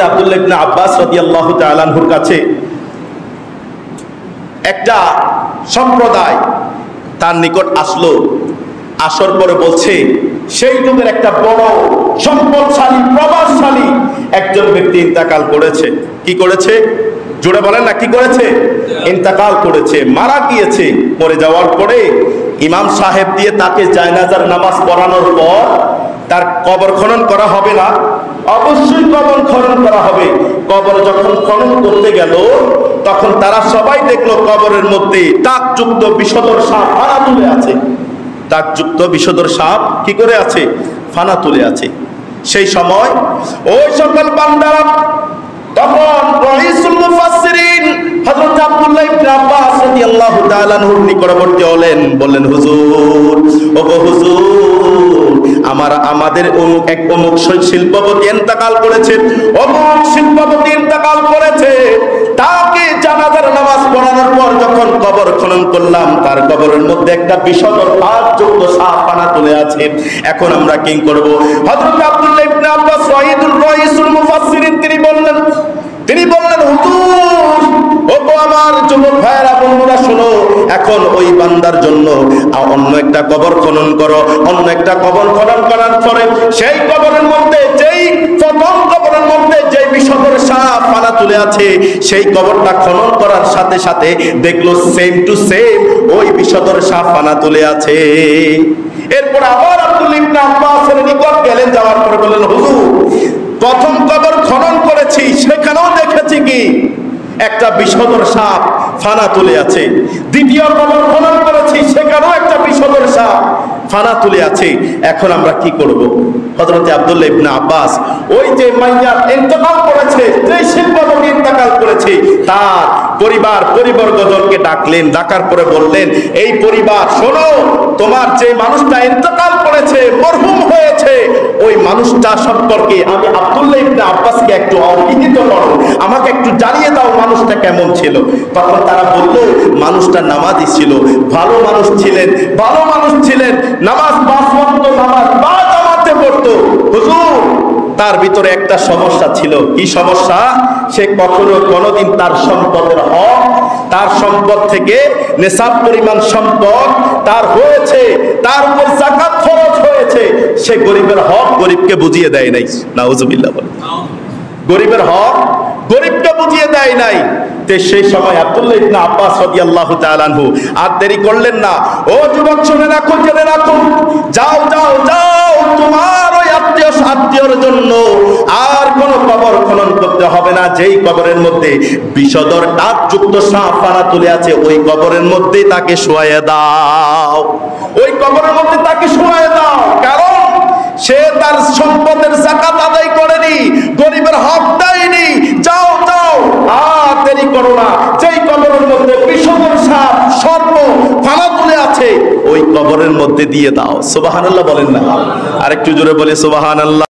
আব্দুল্লাহ ইবনে আব্বাস রাদিয়াল্লাহু তাআলা আনহুর কাছে একটা সম্প্রদায় তার নিকট আসলো। আসার পরে বলছে, সেই যুগের একটা বড় সম্পদশালী প্রভাবশালী একজন ব্যক্তি ইন্তেকাল করেছে। কি করেছে? জোরে বলেন না, কি করেছে? ইন্তেকাল করেছে, মারা গিয়েছে। মরে যাওয়ার পরে ইমাম সাহেব দিয়ে তাকে জানাজার নামাজ পড়ানোর পর তার কবর খনন করা হবে না? অবশ্যই কবর খনন করা হবে। কবর যখন খনন করতে গেল তখন তারা সবাই দেখলো কবরের মধ্যে দাগযুক্ত বিষধর সাপ ফানা তুলে আছে। দাগযুক্ত বিষধর সাপ কি করে আছে? ফানা তুলে আছে। সেই সময় ওই সকল বান্দারা তখন রাইসুল মুফাসসিরিন হযরত আব্দুল্লাহ ইবনে আব্বাস রাদিয়াল্লাহু তাআলা আনহুর নিকটবর্তী হলেন, বললেন, হুজুর, ওগো হুজুর, আমাদের অমুক শিল্পপতি ইন্তেকাল করেছে, অমুক শিল্পপতি ইন্তেকাল করেছে। তাকে জানাজার নামাজ পড়ানোর পর যখন কবর খনন করলাম, তার কবরের মধ্যে একটা বিষধর দাগযুক্ত সাপ ফানা তুলে আছে। এখন আমরা কি করব? হযরত আব্দুল্লাহ ইবনে আব্বাস রাইসুল মুফাসসিরিন তিনি বললেন, হুজুর, ওগো আমার যুবক ভাইরা, বন্ধুরা, শোনো, এখন ওই বান্দার জন্য অন্য একটা কবর খনন করো। অন্য একটা কবর খনন করার পরে সেই কবরের মধ্যে প্রথম কবরের মধ্যে যেই বিষধর সাপ ফানা তুলে আছে, সেই কবরটা খনন করার সাথে সাথে দেখলো সেম টু সেম ওই বিষধর সাপ ফানা তুলে আছে। এরপর আবার আব্দুল্লাহ ইবনে আব্বাসের নিকট গেলেন, যাওয়ার পরে বললেন, হুজুর, প্রথম কবর খনন করেছি, সেখানেও দেখেছি কি একটা বিষধর সাপ ফানা তুলে আছে। দ্বিতীয় কবর খনন করেছি, সেখানেও একটা বিষধর সাপ ফানা তুলে আছে। এখন আমরা কি করব? হযরত আব্দুল্লাহ ইবনে আব্বাস ওই যে মাইয়ার ইন্তেকাল করেছে, যে শিল্পপতি ইন্তেকাল করেছে, তার পরিবর্গজনকে ডাকলেন। ডাকার পরে বললেন, এই পরিবার, শোনো, তোমার যে মানুষটা ইন্তেকাল করেছে, মরহুম হয়েছে, ওই মানুষটা সম্পর্কে আমি আব্দুল্লাহ ইবনে আব্বাসকে একটু অবহিত করো, আমাকে একটু জানিয়ে দাও মানুষটা কেমন ছিল। তখন তারা বলল, মানুষটা নামাজি ছিল, ভালো মানুষ ছিলেন, নামাজ 5 ওয়াক্ত নামাজ বা জামাতে পড়তো। হুজুর, তার ভিতরে একটা সমস্যা ছিল। কি সমস্যা? সে কোনোদিন তার সম্পদের হক, তার সম্পদ থেকে নেশাব পরিমাণ সম্পদ তার হয়েছে, তার উপর যাকাত খরচ হয়েছে, সে গরিবের হক গরিবকে বুঝিয়ে দেয় নাই। নাউজুবিল্লাহ বলেন। গরিবের হক গরিবকে বুঝিয়ে দেয় নাই। সেই সময় আব্দুল্লাহ ইবনে আব্বাস রাদিয়াল্লাহু তাআলা আনহু আর দেরি করলেন না। ও যুবক, শুনে রাখো, জেনে রাখো, যাও, তোমার ওই আত্মীয়র জন্য আর কোন কবর খনন করতে হবে না। যেই কবরের মধ্যে বিষধর দাগযুক্ত সাপ ফানা তুলে আছে, ওই কবরের মধ্যে তাকে শোয়াইয়া দাও। ওই কবরের মধ্যে তাকে শোয়াইয়া দাও, কারণ সে তার সম্পদের যাকাত আদায় করেনি, গরিবের হক দেয়নি। যাও, আর দেরি করো না। যেই কবরের মধ্যে বিষধর সাপ সর্প ফানা তুলে আছে, ওই কবরের মধ্যে দিয়ে দাও। সুবহানাল্লাহ বলেন না? আরেকটু জোরে বলে সুবহানাল্লাহ।